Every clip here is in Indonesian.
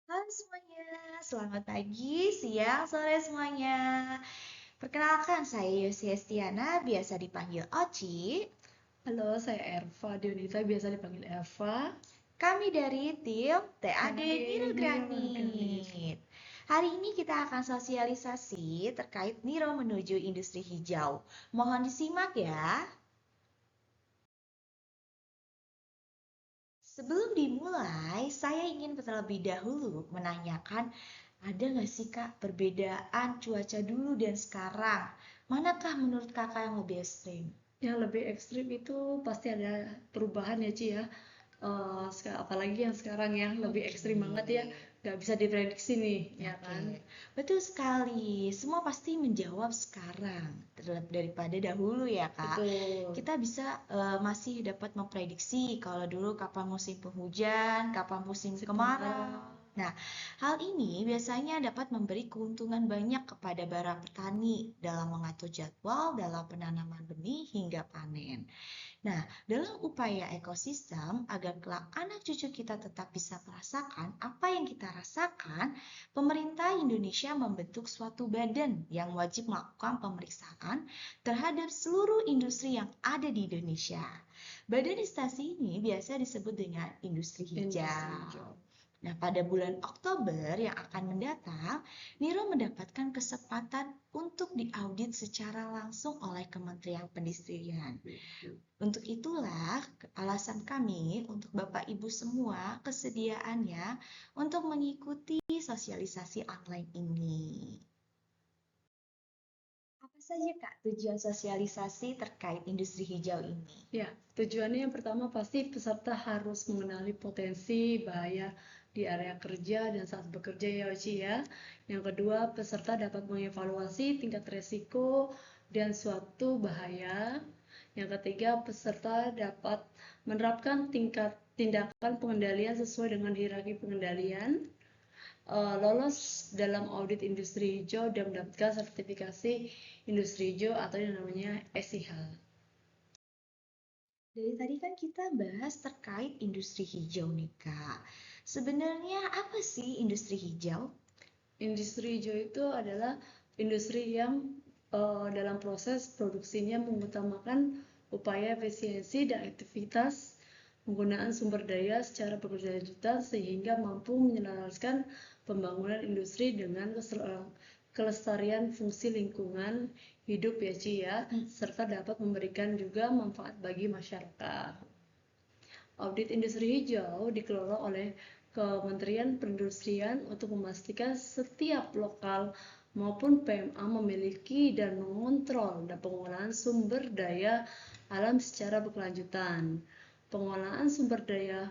Halo semuanya, selamat pagi, siang, sore semuanya. Perkenalkan, saya Yosi Estiana, biasa dipanggil Oci. Halo, saya Erva Dionita, biasa dipanggil Eva. Kami dari tim TAD TAD Niro Niro Organik. Granit. Hari ini kita akan sosialisasi terkait Niro menuju industri hijau. Mohon disimak ya. Sebelum dimulai, saya ingin terlebih dahulu menanyakan, ada nggak sih Kak perbedaan cuaca dulu dan sekarang? Manakah menurut Kakak yang lebih ekstrim? Yang lebih ekstrim itu pasti ada perubahan ya, Ci ya. Apalagi yang sekarang ya, lebih ekstrim banget ya. Nggak bisa diprediksi nih, ya Oke, kan? betul sekali. Semua pasti menjawab sekarang, terlebih daripada dahulu ya Kak. Betul. Kita bisa masih dapat memprediksi kalau dulu kapan musim penghujan, kapan musim Si kemarau. kemarau. Nah, hal ini biasanya dapat memberi keuntungan banyak kepada para petani dalam mengatur jadwal dalam penanaman benih hingga panen. Nah, dalam upaya ekosistem agar kelak anak cucu kita tetap bisa merasakan apa yang kita rasakan, pemerintah Indonesia membentuk suatu badan yang wajib melakukan pemeriksaan terhadap seluruh industri yang ada di Indonesia. Badan instansi ini biasa disebut dengan industri Industri hijau. hijau. Nah, pada bulan Oktober yang akan mendatang, Niro mendapatkan kesempatan untuk diaudit secara langsung oleh Kementerian Perindustrian. Untuk itulah alasan kami untuk Bapak Ibu semua kesediaannya untuk mengikuti sosialisasi online ini. Apa saja Kak tujuan sosialisasi terkait industri hijau ini? Ya, tujuannya yang pertama pasti peserta harus mengenali potensi bahaya di area kerja dan saat bekerja ya, Oci ya. Yang kedua, peserta dapat mengevaluasi tingkat resiko dan suatu bahaya. Yang ketiga, peserta dapat menerapkan tingkat tindakan pengendalian sesuai dengan hierarki pengendalian. Lolos dalam audit industri hijau dan mendapatkan sertifikasi industri hijau atau yang namanya SIH. Dari tadi kan kita bahas terkait industri hijau nih Kak. Sebenarnya apa sih industri hijau? Industri hijau itu adalah industri yang dalam proses produksinya mengutamakan upaya efisiensi dan aktivitas penggunaan sumber daya secara berkelanjutan sehingga mampu menyelaraskan pembangunan industri dengan kelestarian fungsi lingkungan hidup ya Ci ya, serta dapat memberikan juga manfaat bagi masyarakat. Audit industri hijau dikelola oleh Kementerian Perindustrian untuk memastikan setiap lokal maupun PMA memiliki dan mengontrol pengolahan sumber daya alam secara berkelanjutan. Pengolahan sumber daya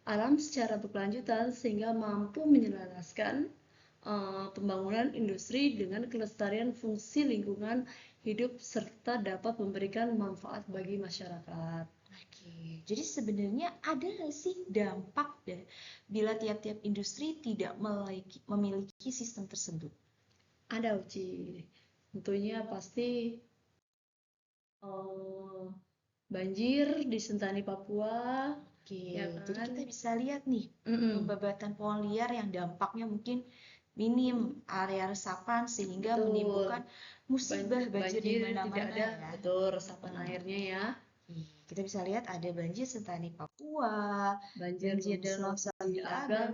alam secara berkelanjutan sehingga mampu menyelaraskan pembangunan industri dengan kelestarian fungsi lingkungan hidup serta dapat memberikan manfaat bagi masyarakat. Oke, jadi sebenarnya ada nggak sih dampak bila tiap-tiap industri tidak memiliki sistem tersebut? Ada Uci, tentunya pasti uh, banjir di Sentani Papua, Oke, ya jadi kan? kita bisa lihat nih Mm-mm. pembabatan pohon liar yang dampaknya mungkin minim area resapan sehingga Betul, menimbulkan musibah banjir di banjir tidak mana-mana ada, ya. betul resapan airnya ya. Oke, kita bisa lihat ada banjir Sentani Papua, Banjir banjir longsor Danau di Sabi Agam, Agam,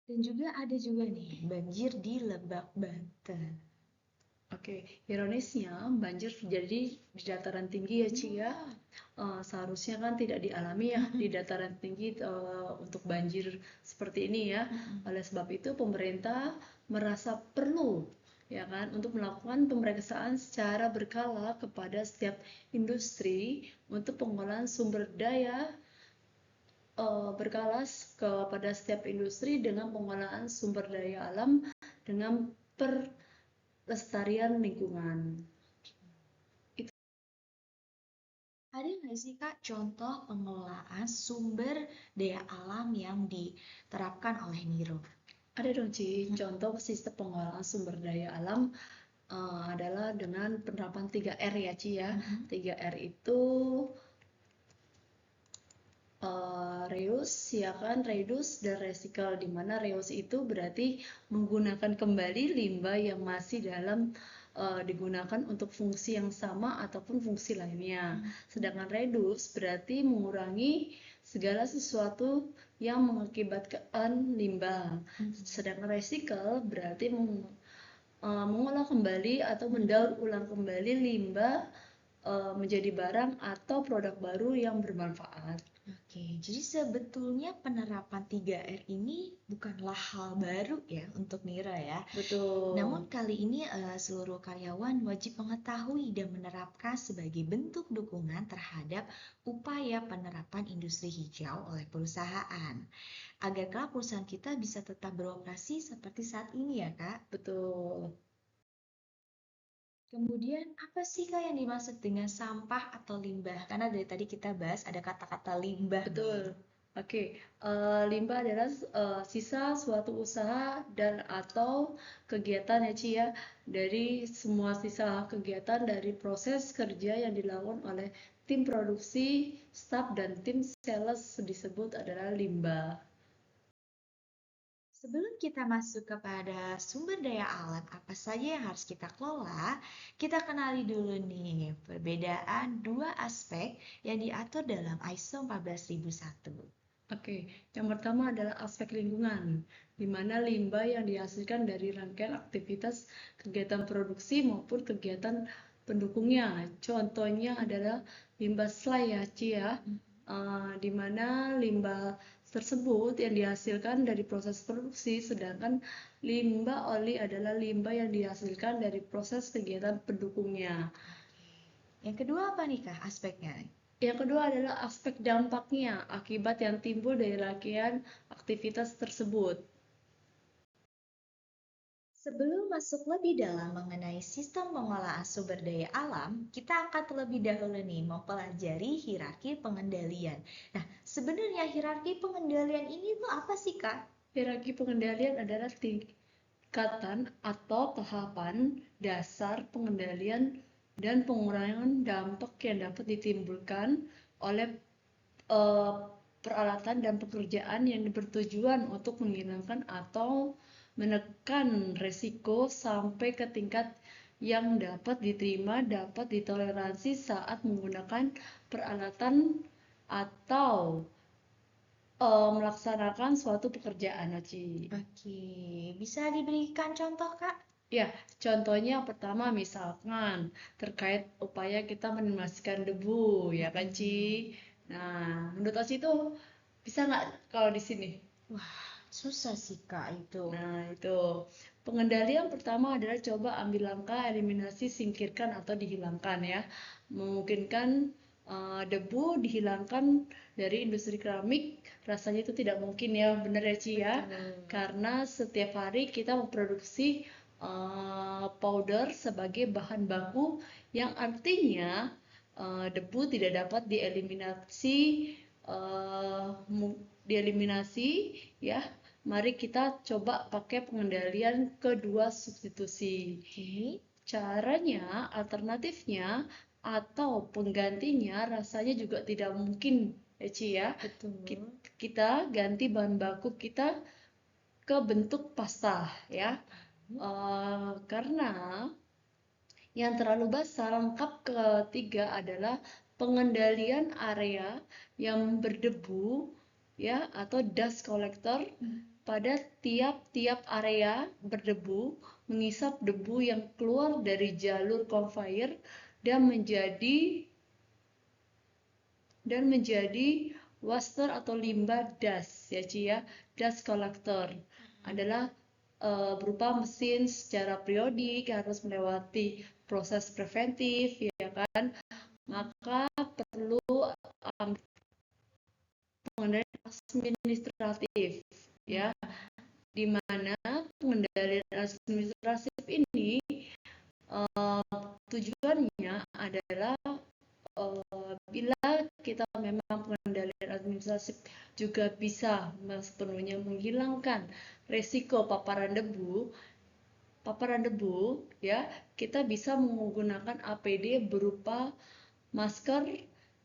dan juga ada juga nih banjir di Lebak Banten. oke, ironisnya banjir terjadi di dataran tinggi ya Ci ya. Seharusnya kan tidak dialami ya di dataran tinggi untuk banjir seperti ini ya. Oleh sebab itu pemerintah merasa perlu ya kan untuk melakukan pemeriksaan secara berkala kepada setiap industri untuk pengolahan sumber daya berkala kepada setiap industri dengan pengolahan sumber daya alam dengan pelestarian lingkungan. Ada nggak sih Kak contoh pengelolaan sumber daya alam yang diterapkan oleh Niro? Ada dong Ci, contoh sistem pengolahan sumber daya alam adalah dengan penerapan 3R ya Ci ya. 3R itu reuse, ya kan, reduce dan recycle, di mana reuse itu berarti menggunakan kembali limbah yang masih dalam digunakan untuk fungsi yang sama ataupun fungsi lainnya. Sedangkan reduce berarti mengurangi segala sesuatu yang mengakibatkan limbah. Sedangkan recycle berarti mengolah kembali atau mendaur ulang kembali limbah menjadi barang atau produk baru yang bermanfaat. Oke, jadi sebetulnya penerapan 3R ini bukanlah hal baru ya untuk Mira ya. Betul. Namun kali ini seluruh karyawan wajib mengetahui dan menerapkan sebagai bentuk dukungan terhadap upaya penerapan industri hijau oleh perusahaan. Agar kelak perusahaan kita bisa tetap beroperasi seperti saat ini ya, Kak. Betul. Kemudian apa sih Kak yang dimaksud dengan sampah atau limbah? Karena dari tadi kita bahas ada kata-kata limbah. Betul. Oke, limbah adalah sisa suatu usaha dan atau kegiatan ya Ci ya, dari semua sisa kegiatan dari proses kerja yang dilakukan oleh tim produksi, staf dan tim sales disebut adalah limbah. Sebelum kita masuk kepada sumber daya alam apa saja yang harus kita kelola, kita kenali dulu nih perbedaan dua aspek yang diatur dalam ISO 14001. Oke, yang pertama adalah aspek lingkungan, di mana limbah yang dihasilkan dari rangkaian aktivitas kegiatan produksi maupun kegiatan pendukungnya. Contohnya adalah limbah slay ya, Ci ya, di mana limbah tersebut yang dihasilkan dari proses produksi, sedangkan limbah oli adalah limbah yang dihasilkan dari proses kegiatan pendukungnya. Yang kedua apa nih Kak aspeknya? Yang kedua adalah aspek dampaknya, akibat yang timbul dari rangkaian aktivitas tersebut. Sebelum masuk lebih dalam mengenai sistem pengolahan sumber daya alam, kita akan terlebih dahulu nih mempelajari hierarki pengendalian. Nah, sebenarnya hierarki pengendalian ini tuh apa sih, Kak? Hierarki pengendalian adalah tingkatan atau tahapan dasar pengendalian dan pengurangan dampak yang dapat ditimbulkan oleh peralatan dan pekerjaan yang bertujuan untuk menghilangkan atau menekan resiko sampai ke tingkat yang dapat diterima, dapat ditoleransi saat menggunakan peralatan atau melaksanakan suatu pekerjaan, Aci. Oke, bisa diberikan contoh, Kak? Ya, contohnya yang pertama misalkan terkait upaya kita minimalisasikan debu, ya kan, Ci? Nah, menurut Aci itu bisa nggak kalau di sini? Wah, susah sih, Kak, itu. Nah, itu. Pengendalian pertama adalah coba ambil langkah eliminasi, singkirkan atau dihilangkan ya. Memungkinkan debu dihilangkan dari industri keramik, rasanya itu tidak mungkin ya, benar ya Ci ya? Karena setiap hari kita memproduksi powder sebagai bahan baku yang artinya debu tidak dapat dieliminasi ya. Mari kita coba pakai pengendalian kedua substitusi. Caranya, alternatifnya atau penggantinya rasanya juga tidak mungkin ya Ci ya. Betul. Kita ganti bahan baku kita ke bentuk pasta ya. Karena yang terlalu basah. Lengkap ketiga adalah pengendalian area yang berdebu ya atau dust collector. Pada tiap-tiap area berdebu mengisap debu yang keluar dari jalur conveyor dan menjadi waster atau limbah dust ya Ci ya. Dust collector adalah berupa mesin secara periodik harus melewati proses preventif ya kan, maka perlu pengendalian administratif ya, di mana pengendalian administratif ini tujuannya adalah bila kita memang pengendalian administratif juga bisa sepenuhnya menghilangkan resiko paparan debu ya, kita bisa menggunakan APD berupa masker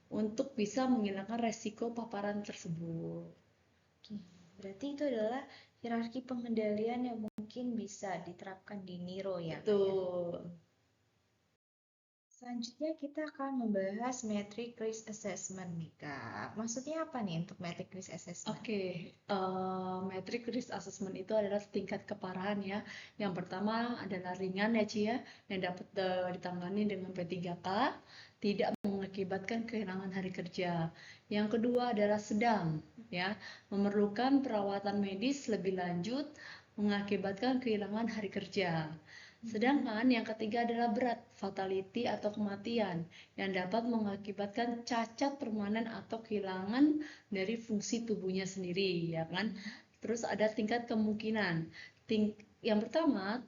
untuk bisa menghilangkan resiko paparan tersebut. Oke, berarti itu adalah hierarki pengendalian yang mungkin bisa diterapkan di Niro ya, Kak, ya? Betul. Selanjutnya kita akan membahas metric risk assessment nih, Kak. Maksudnya apa nih untuk metric risk assessment? Oke, metric risk assessment itu adalah tingkat keparahan ya. Yang pertama adalah ringan ya Ci ya, yang dapat ditangani dengan P3K, tidak mengakibatkan kehilangan hari kerja. Yang kedua adalah sedang ya, memerlukan perawatan medis lebih lanjut, mengakibatkan kehilangan hari kerja. Sedangkan yang ketiga adalah berat, fatality atau kematian, yang dapat mengakibatkan cacat permanen atau kehilangan dari fungsi tubuhnya sendiri, ya kan? Terus ada tingkat kemungkinan. Yang pertama,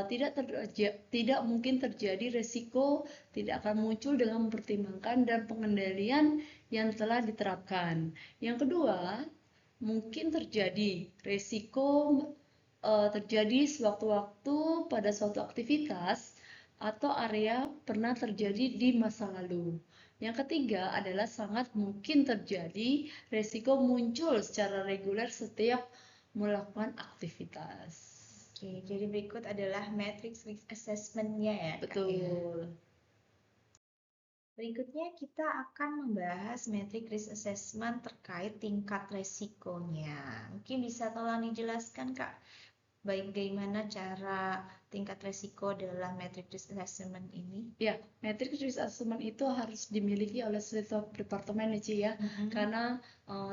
tidak mungkin terjadi resiko tidak akan muncul dengan mempertimbangkan dan pengendalian yang telah diterapkan. Yang kedua, mungkin terjadi resiko terjadi sewaktu-waktu pada suatu aktivitas atau area pernah terjadi di masa lalu. Yang ketiga adalah sangat mungkin terjadi resiko muncul secara reguler setiap melakukan aktivitas. Oke, jadi berikut adalah matrix risk assessment-nya ya, Kak, ya? Betul. Berikutnya kita akan membahas metric risk assessment terkait tingkat resikonya. Mungkin bisa tolong dijelaskan, Kak, bagaimana cara tingkat resiko dalam metric risk assessment ini? Ya, metric risk assessment itu harus dimiliki oleh setiap departemen ya Ci ya, karena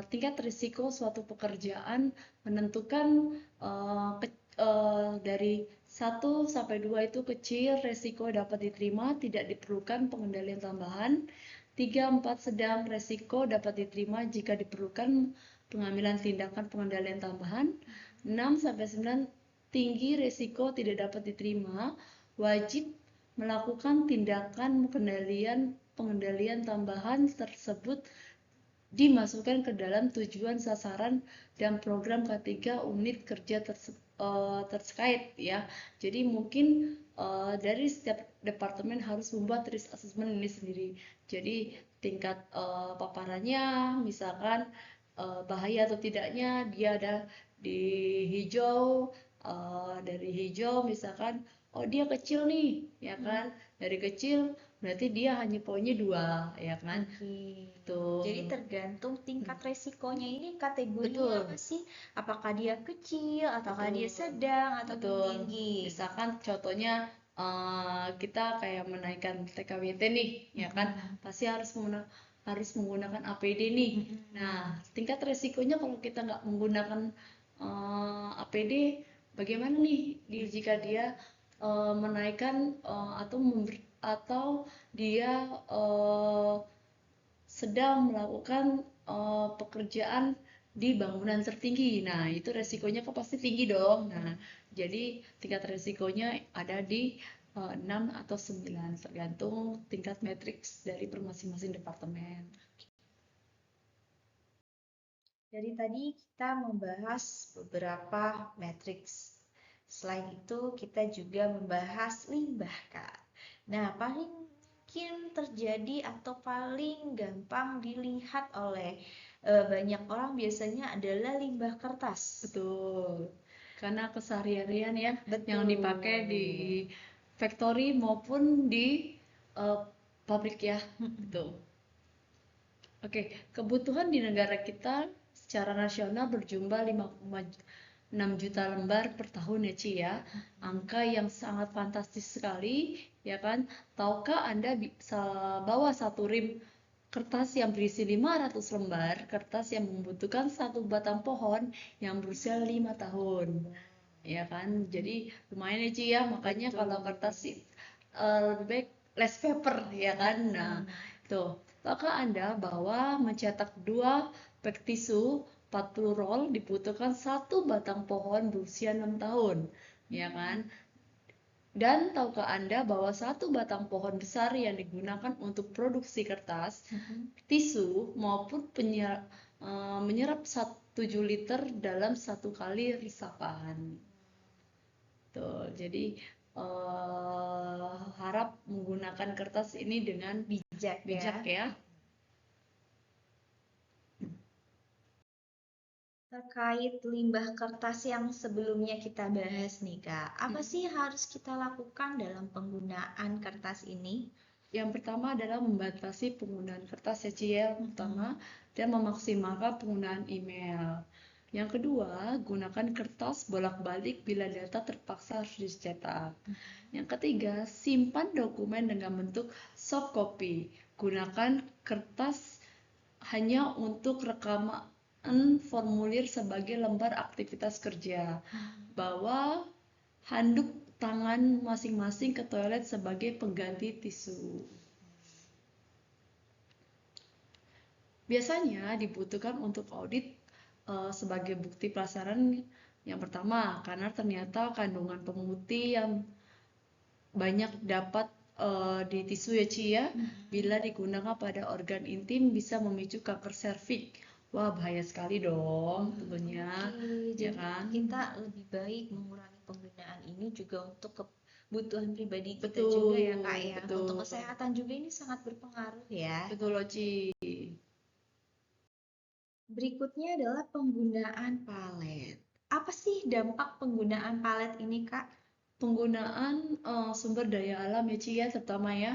tingkat risiko suatu pekerjaan menentukan dari 1 sampai 2 itu kecil, resiko dapat diterima, tidak diperlukan pengendalian tambahan. 3, 4 sedang, resiko dapat diterima jika diperlukan pengambilan tindakan pengendalian tambahan. 6 sampai 9 tinggi, resiko tidak dapat diterima, wajib melakukan tindakan pengendalian tambahan tersebut dimasukkan ke dalam tujuan sasaran dan program K3 unit kerja terkait ya. Jadi mungkin dari setiap departemen harus membuat risk assessment ini sendiri. Jadi tingkat paparannya, misalkan bahaya atau tidaknya dia ada di hijau, dari hijau misalkan oh dia kecil nih ya kan, dari kecil berarti dia hanya poinnya 2 ya kan. Tuh. Jadi tergantung tingkat resikonya ini kategorinya apa sih? Apakah dia kecil, ataukah dia sedang, ataupun tinggi? Misalkan contohnya kita kayak menaikkan TKWT nih ya kan, pasti harus menggunakan APD nih. Nah, tingkat resikonya kalau kita nggak menggunakan APD, bagaimana nih jika dia menaikkan atau dia sedang melakukan pekerjaan di bangunan tertinggi. Nah, itu resikonya kok pasti tinggi dong. Nah, jadi tingkat resikonya ada di 6 atau 9, tergantung tingkat matriks dari masing-masing departemen. Dari tadi kita membahas beberapa matriks. Selain itu, kita juga membahas limbah, Kak. Nah, paling mungkin terjadi atau paling gampang dilihat oleh banyak orang biasanya adalah limbah kertas. Betul. Karena keseharian ya Betul. yang dipakai di factory maupun di pabrik ya. Betul. Oke, kebutuhan di negara kita secara nasional berjumlah 5,6 juta lembar per tahun ya Ci ya. Angka yang sangat fantastis sekali ya kan. Tahukah Anda bisa bawa satu rim kertas yang berisi 500 lembar kertas yang membutuhkan satu batang pohon yang berusia 5 tahun ya kan. Jadi lumayan ya Ci ya. Makanya kalau kertas lebih baik less paper ya kan. Nah tuh, tahukah Anda bahwa mencetak 2 pak tisu 40 roll dibutuhkan 1 batang pohon berusia 6 tahun ya kan. Dan tahukah Anda bahwa 1 batang pohon besar yang digunakan untuk produksi kertas, tisu maupun menyerap 7 liter dalam 1 kali resapan. Tuh, jadi harap menggunakan kertas ini dengan bijak ya. Terkait limbah kertas yang sebelumnya kita bahas nih, Kak, apa sih harus kita lakukan dalam penggunaan kertas ini? Yang pertama adalah membatasi penggunaan kertas ya, Ci, ya, pertama, dan memaksimalkan penggunaan email. Yang kedua, gunakan kertas bolak-balik bila data terpaksa harus dicetak. Yang ketiga, simpan dokumen dengan bentuk soft copy. Gunakan kertas hanya untuk rekaman formulir sebagai lembar aktivitas kerja. Bawa handuk tangan masing-masing ke toilet sebagai pengganti tisu. Biasanya dibutuhkan untuk audit sebagai bukti pelasaran yang pertama, karena ternyata kandungan pemutih yang banyak dapat di tisu ya, Ci, ya. Bila digunakan pada organ intim bisa memicu kanker serviks. Wah, bahaya sekali dong tentunya. Oke, Ya jadi kan? kita lebih baik mengurangi penggunaan ini juga untuk kebutuhan pribadi kita Betul, juga ya, Kak, ya. betul. Untuk kesehatan juga ini sangat berpengaruh ya. Betul loh, Ci. Berikutnya adalah penggunaan palet. Apa sih dampak penggunaan palet ini, Kak? Penggunaan sumber daya alam ya, Ci, ya, terutama ya.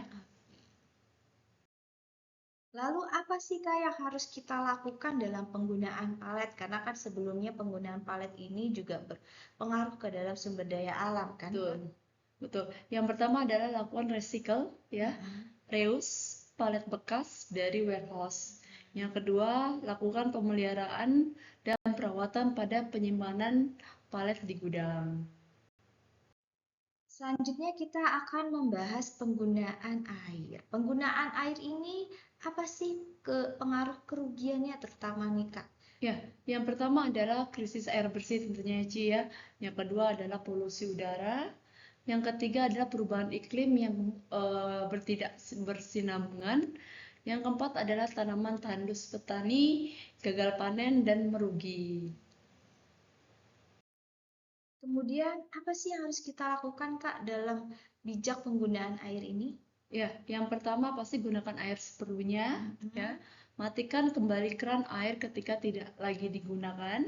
Lalu apa sih, Kak, yang harus kita lakukan dalam penggunaan palet? Karena kan sebelumnya penggunaan palet ini juga berpengaruh ke dalam sumber daya alam kan, Betul. Kak? Betul. Yang pertama adalah lakukan recycle ya. Reuse palet bekas dari warehouse. Yang kedua, lakukan pemeliharaan dan perawatan pada penyimpanan palet di gudang. Selanjutnya kita akan membahas penggunaan air. Penggunaan air ini apa sih pengaruh kerugiannya terutama nih, Kak? Ya, yang pertama adalah krisis air bersih tentunya, Ci, ya. Yang kedua adalah polusi udara. Yang ketiga adalah perubahan iklim yang bertidak bersinambungan. Yang keempat adalah tanaman tandus petani, gagal panen dan merugi. Kemudian apa sih yang harus kita lakukan, Kak, dalam bijak penggunaan air ini? Ya, yang pertama pasti gunakan air seperlunya, ya. Matikan kembali keran air ketika tidak lagi digunakan.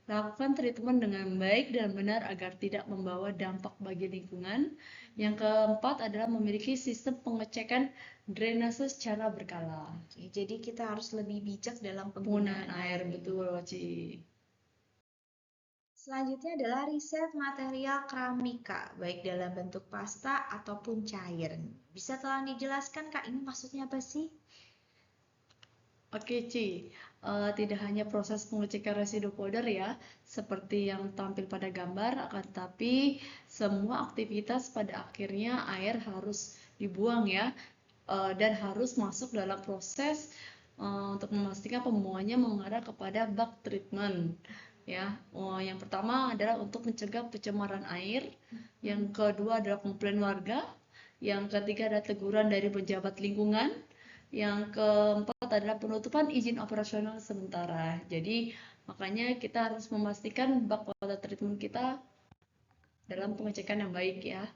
Lakukan treatment dengan baik dan benar agar tidak membawa dampak bagi lingkungan. Yang keempat adalah memiliki sistem pengecekan drainase secara berkala. Oke, jadi kita harus lebih bijak dalam Penggunaan penggunaan air, air. betul, Ci. Selanjutnya adalah riset material keramika, baik dalam bentuk pasta ataupun cair. Bisa tolong dijelaskan, Kak, ini maksudnya apa sih? Oke, Ci. Tidak hanya proses pengecekan residu powder ya, seperti yang tampil pada gambar, akan tetapi semua aktivitas pada akhirnya air harus dibuang ya, dan harus masuk dalam proses untuk memastikan pembuangannya mengarah kepada bak treatment. Ya, yang pertama adalah untuk mencegah pencemaran air, yang kedua adalah komplain warga, yang ketiga adalah teguran dari pejabat lingkungan, yang keempat adalah penutupan izin operasional sementara. Jadi makanya kita harus memastikan bak water treatment kita dalam pengecekan yang baik ya.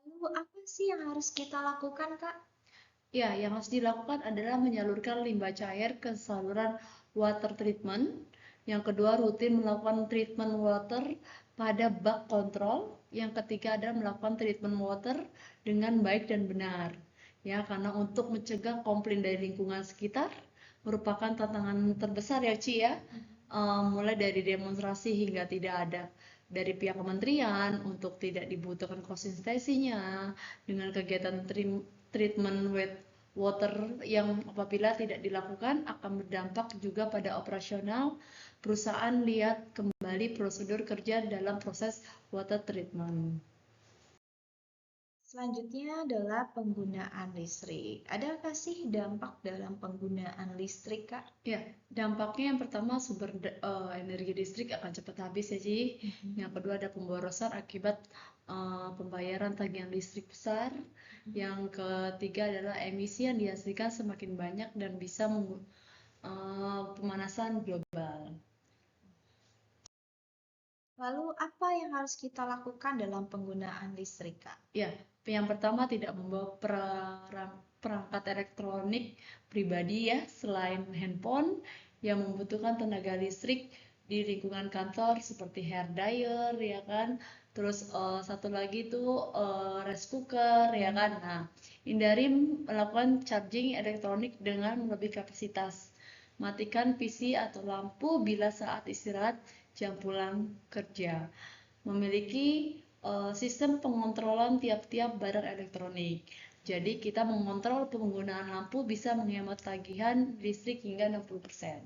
Lalu apa sih yang harus kita lakukan, Kak? Ya, yang harus dilakukan adalah menyalurkan limbah cair ke saluran water treatment. Yang kedua, rutin melakukan treatment water pada bak kontrol. Yang ketiga adalah melakukan treatment water dengan baik dan benar. Ya, karena untuk mencegah komplain dari lingkungan sekitar merupakan tantangan terbesar ya, Ci, ya. Mulai dari demonstrasi hingga tidak ada dari pihak kementerian untuk tidak dibutuhkan konsistensinya dengan kegiatan treatment water yang apabila tidak dilakukan akan berdampak juga pada operasional perusahaan. Lihat kembali prosedur kerja dalam proses water treatment. Selanjutnya adalah penggunaan listrik. Adakah sih dampak dalam penggunaan listrik, Kak? Ya, dampaknya yang pertama sumber energi listrik akan cepat habis ya, Ci. Yang kedua ada pemborosan akibat pembayaran tagihan listrik besar. Yang ketiga adalah emisi yang dihasilkan semakin banyak dan bisa pemanasan global. Lalu apa yang harus kita lakukan dalam penggunaan listrik, Kak? Ya, yang pertama tidak membawa perangkat elektronik pribadi ya selain handphone. yang membutuhkan tenaga listrik di lingkungan kantor seperti hair dryer ya kan. Terus satu lagi itu rice cooker ya kan. Nah, hindari melakukan charging elektronik dengan melebihi kapasitas. Matikan PC atau lampu bila saat istirahat jam pulang kerja. Memiliki sistem pengontrolan tiap-tiap barang elektronik. Jadi kita mengontrol penggunaan lampu bisa menghemat tagihan listrik hingga 60%.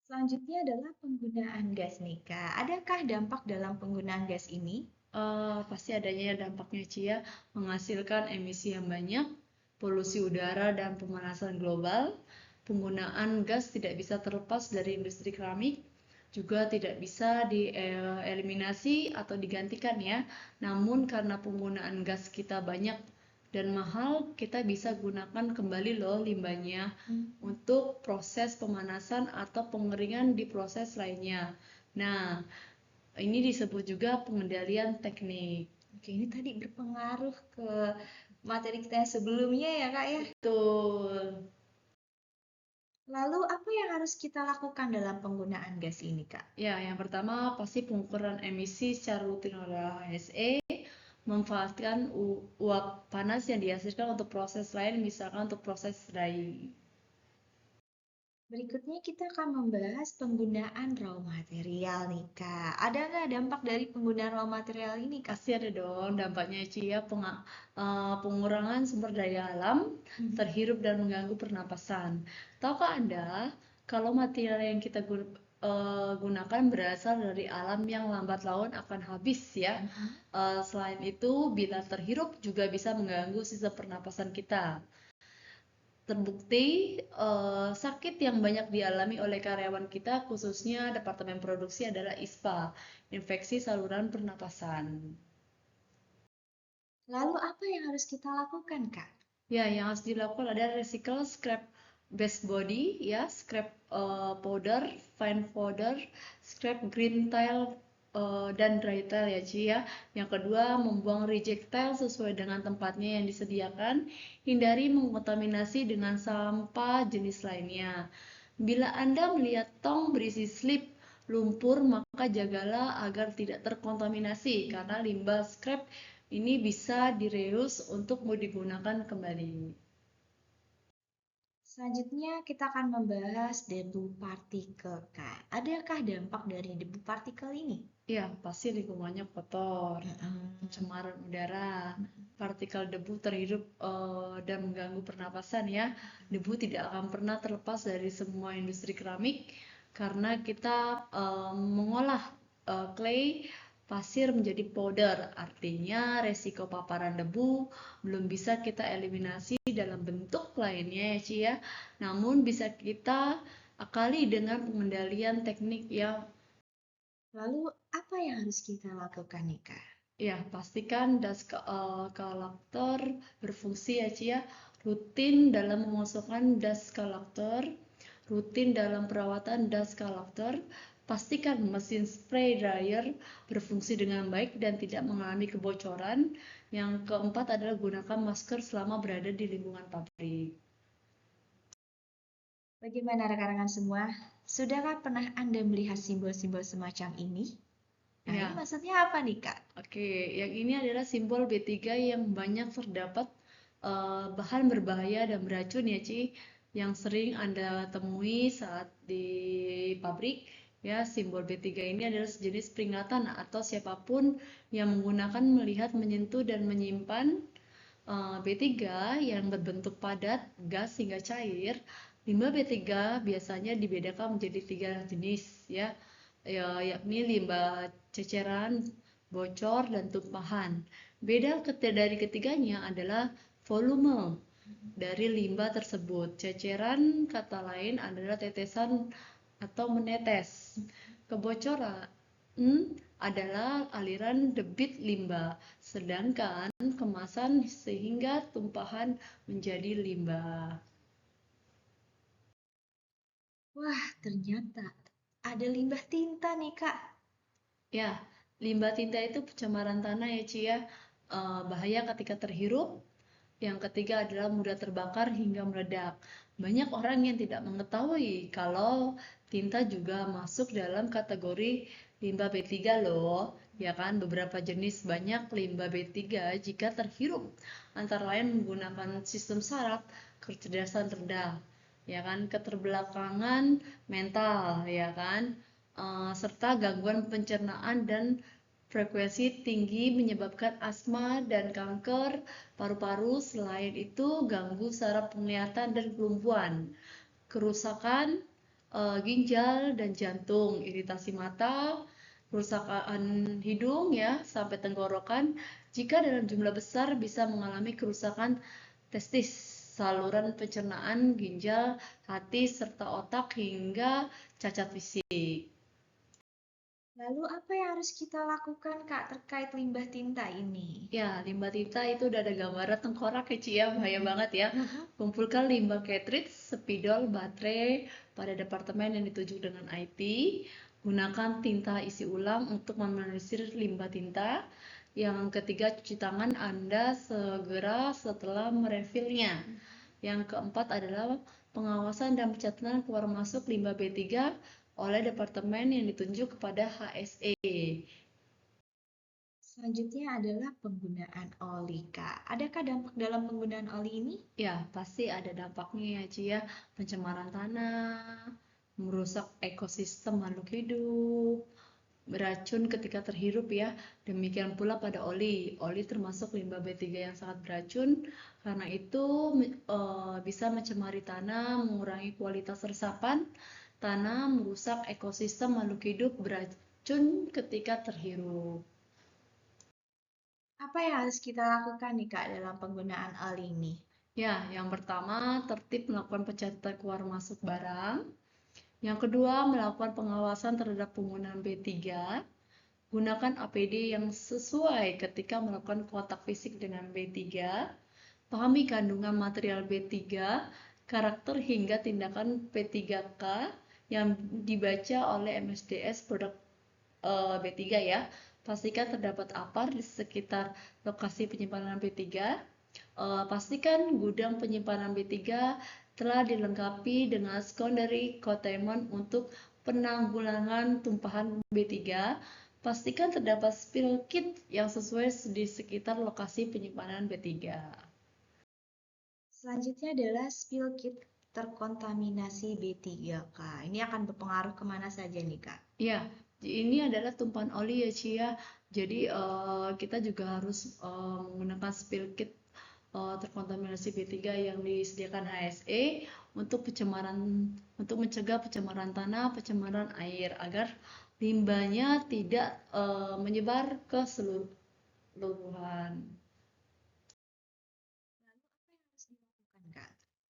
Selanjutnya adalah penggunaan gas nih, Kak. Adakah dampak dalam penggunaan gas ini? Pasti adanya dampaknya Cia, menghasilkan emisi yang banyak, polusi udara dan pemanasan global. Penggunaan gas tidak bisa terlepas dari industri keramik, juga tidak bisa dieliminasi atau digantikan ya. Namun karena penggunaan gas kita banyak dan mahal, kita bisa gunakan kembali loh limbahnya untuk proses pemanasan atau pengeringan di proses lainnya. Nah, ini disebut juga pengendalian teknik. Oke, ini tadi berpengaruh ke materi kita yang sebelumnya ya, Kak ya? Betul. Lalu apa yang harus kita lakukan dalam penggunaan gas ini, Kak? Ya, yang pertama pasti pengukuran emisi secara rutin oleh HSE, memanfaatkan uap panas yang dihasilkan untuk proses lain, misalkan untuk proses drying. Berikutnya kita akan membahas penggunaan raw material nih, Kak. Ada nggak dampak dari penggunaan raw material ini, Kak? Pasti ada dong dampaknya Cia, pengurangan sumber daya alam, terhirup dan mengganggu pernapasan. Tahukah Anda kalau material yang kita gunakan berasal dari alam yang lambat laun akan habis ya. Selain itu, bila terhirup juga bisa mengganggu sistem pernapasan kita. Terbukti sakit yang banyak dialami oleh karyawan kita, khususnya Departemen Produksi adalah ISPA, infeksi saluran pernapasan. Lalu apa yang harus kita lakukan, Kak? Ya, yang harus dilakukan adalah recycle scrap base body, ya, scrap powder, fine powder, scrap green tile dan dry tile ya, Ci ya. Yang kedua, membuang reject tile sesuai dengan tempatnya yang disediakan. Hindari mengkontaminasi dengan sampah jenis lainnya. Bila Anda melihat tong berisi slip lumpur, maka jagalah agar tidak terkontaminasi karena limbah scrap ini bisa direus untuk mau digunakan kembali. Selanjutnya kita akan membahas debu partikel, Kak. Adakah dampak dari debu partikel ini? Ya, pasti lingkungannya kotor, pencemaran udara, partikel debu terhirup dan mengganggu pernapasan ya. Debu tidak akan pernah terlepas dari semua industri keramik karena kita mengolah clay pasir menjadi powder. Artinya resiko paparan debu belum bisa kita eliminasi dalam bentuk lainnya ya Ci ya. Namun bisa kita akali dengan pengendalian teknik yang. Lalu apa yang harus kita lakukan nih, Kak? Ya, pastikan dust collector berfungsi ya, Ci ya. Rutin dalam mengosongkan dust collector, rutin dalam perawatan dust collector, pastikan mesin spray dryer berfungsi dengan baik dan tidak mengalami kebocoran. Yang keempat adalah gunakan masker selama berada di lingkungan pabrik. Bagaimana rekan-rekan semua? Sudahkah pernah Anda melihat simbol-simbol semacam ini? Nah, Ya. ini maksudnya apa nih, Kak? Oke, yang ini adalah simbol B3 yang banyak terdapat bahan berbahaya dan beracun ya Ci, yang sering Anda temui saat di pabrik. Ya, simbol B3 ini adalah sejenis peringatan atau siapapun yang menggunakan, melihat, menyentuh dan menyimpan B3 yang berbentuk padat, gas hingga cair. Limbah B3 biasanya dibedakan menjadi 3 jenis ya, yakni limbah ceceran, bocor, dan tumpahan. Beda dari ketiganya adalah volume dari limbah tersebut. Ceceran kata lain adalah tetesan atau menetes. Kebocoran adalah aliran debit limbah, sedangkan kemasan sehingga tumpahan menjadi limbah. Wah, ternyata ada limbah tinta nih, Kak. Ya, limbah tinta itu pencemaran tanah ya Ci ya. Bahaya ketika terhirup. Yang ketiga adalah mudah terbakar hingga meledak. Banyak orang yang tidak mengetahui kalau tinta juga masuk dalam kategori limbah B3 loh. Ya kan, beberapa jenis banyak limbah B3 jika terhirup, antara lain menggunakan sistem saraf, kecerdasan rendah, ya kan, keterbelakangan mental, ya kan, serta gangguan pencernaan dan frekuensi tinggi menyebabkan asma dan kanker paru-paru. Selain itu, ganggu saraf penglihatan dan kelumpuhan, kerusakan ginjal dan jantung, iritasi mata, kerusakan hidung ya sampai tenggorokan. Jika dalam jumlah besar bisa mengalami kerusakan testis, saluran pencernaan, ginjal, hati, serta otak hingga cacat fisik. Lalu apa yang harus kita lakukan, Kak, terkait limbah tinta ini? Ya, limbah tinta itu udah ada gambaran tengkorak ya, Ci, ya, bahaya banget ya. Mm-mm. Kumpulkan limbah cartridge, spidol, baterai pada departemen yang dituju dengan IT. Gunakan tinta isi ulang untuk meminimalisir limbah tinta. Yang ketiga, cuci tangan Anda segera setelah merefillnya. Yang keempat adalah pengawasan dan pencatatan keluar masuk limbah B3 oleh departemen yang ditunjuk kepada HSE. Selanjutnya adalah penggunaan oli, Kak. Adakah dampak dalam penggunaan oli ini? Ya, pasti ada dampaknya ya, Ci, ya. Pencemaran tanah, merusak ekosistem makhluk hidup, beracun ketika terhirup ya. Demikian pula pada oli. Oli termasuk limbah B3 yang sangat beracun. Karena itu bisa mencemari tanah, mengurangi kualitas resapan tanah, merusak ekosistem makhluk hidup, beracun ketika terhirup. Apa yang harus kita lakukan nih, Kak, dalam penggunaan oli ini? Ya, yang pertama tertib melakukan pencatatan keluar masuk barang. Yang kedua, melakukan pengawasan terhadap penggunaan B3. Gunakan APD yang sesuai ketika melakukan kontak fisik dengan B3. Pahami kandungan material B3, karakter hingga tindakan P3K yang dibaca oleh MSDS produk B3 ya. Pastikan terdapat APAR di sekitar lokasi penyimpanan B3. Pastikan gudang penyimpanan B3 telah dilengkapi dengan secondary containment untuk penanggulangan tumpahan B3. Pastikan terdapat spill kit yang sesuai di sekitar lokasi penyimpanan B3. Selanjutnya adalah spill kit terkontaminasi B3K. Ini akan berpengaruh kemana saja nih, Kak? Ya, ini adalah tumpahan oli ya, Cia. Jadi kita juga harus menggunakan spill kit terkontaminasi B3 yang disediakan HSE untuk untuk mencegah pencemaran tanah, pencemaran air agar limbahnya tidak menyebar ke seluruhan.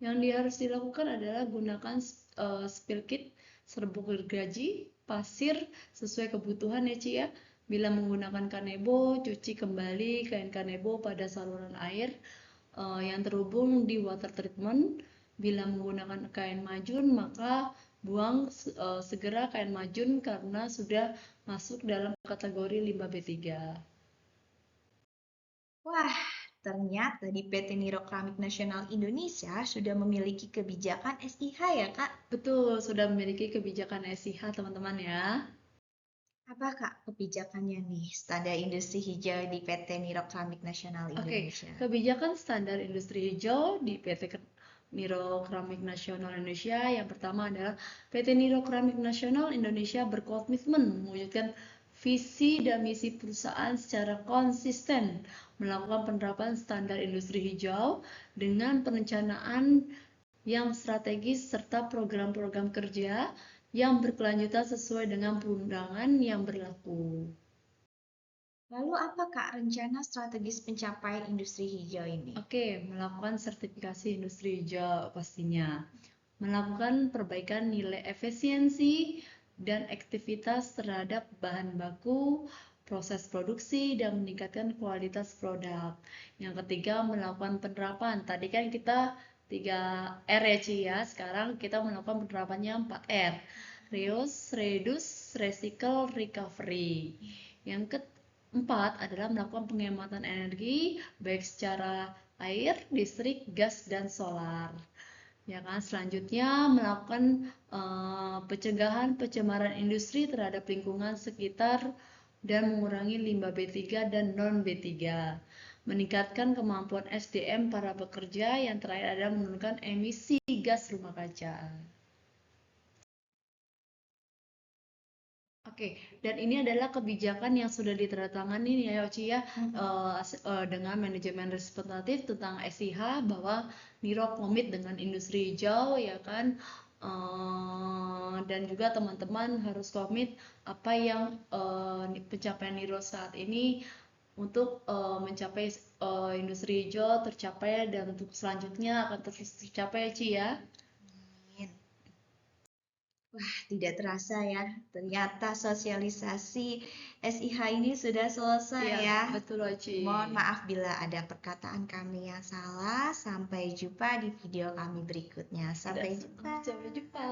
Yang harus dilakukan adalah gunakan spill kit, serbuk gergaji, pasir sesuai kebutuhan ya, Ci ya. Bila menggunakan kanebo, cuci kembali kain kanebo pada saluran air yang terhubung di water treatment. Bila menggunakan kain majun, maka buang segera kain majun karena sudah masuk dalam kategori limbah B3. Wah, ternyata di PT Niro Keramik Nasional Indonesia sudah memiliki kebijakan SIH ya, Kak? Betul, sudah memiliki kebijakan SIH teman-teman ya. Apa, Kak, kebijakannya nih, standar industri hijau di PT Niro Keramik Nasional Oke, Indonesia? kebijakan standar industri hijau di PT Niro Keramik Nasional Indonesia yang pertama adalah PT Niro Keramik Nasional Indonesia berkomitmen mewujudkan visi dan misi perusahaan secara konsisten melakukan penerapan standar industri hijau dengan perencanaan yang strategis serta program-program kerja yang berkelanjutan sesuai dengan perundangan yang berlaku. Lalu apa, Kak, rencana strategis pencapaian industri hijau ini? Oke, melakukan sertifikasi industri hijau pastinya. Melakukan perbaikan nilai efisiensi dan aktivitas terhadap bahan baku, proses produksi, dan meningkatkan kualitas produk. Yang ketiga, melakukan penerapan. Tadi kan kita 3R ya, Ci ya. Sekarang kita melakukan penerapannya 4R. Reuse, Reduce, Recycle, Recovery. Yang keempat adalah melakukan penghematan energi baik secara air, listrik, gas, dan solar. Ya kan, selanjutnya melakukan pencegahan pencemaran industri terhadap lingkungan sekitar dan mengurangi limbah B3 dan non B3. Meningkatkan kemampuan SDM para pekerja, yang terakhir adalah menurunkan emisi gas rumah kaca. Oke, dan ini adalah kebijakan yang sudah ditandatangani nih ya Oci ya, dengan manajemen representatif tentang SIH, bahwa Niro komit dengan industri hijau ya kan. Dan juga teman-teman harus komit apa yang pencapaian Niro saat ini untuk mencapai industri hijau tercapai, dan untuk selanjutnya akan terus tercapai ya Ci ya. Amin. Wah, tidak terasa ya, ternyata sosialisasi SIH ini sudah selesai Iya, ya. betul Oci. Mohon maaf bila ada perkataan kami yang salah. Sampai jumpa di video kami berikutnya. Sampai jumpa. Sampai jumpa.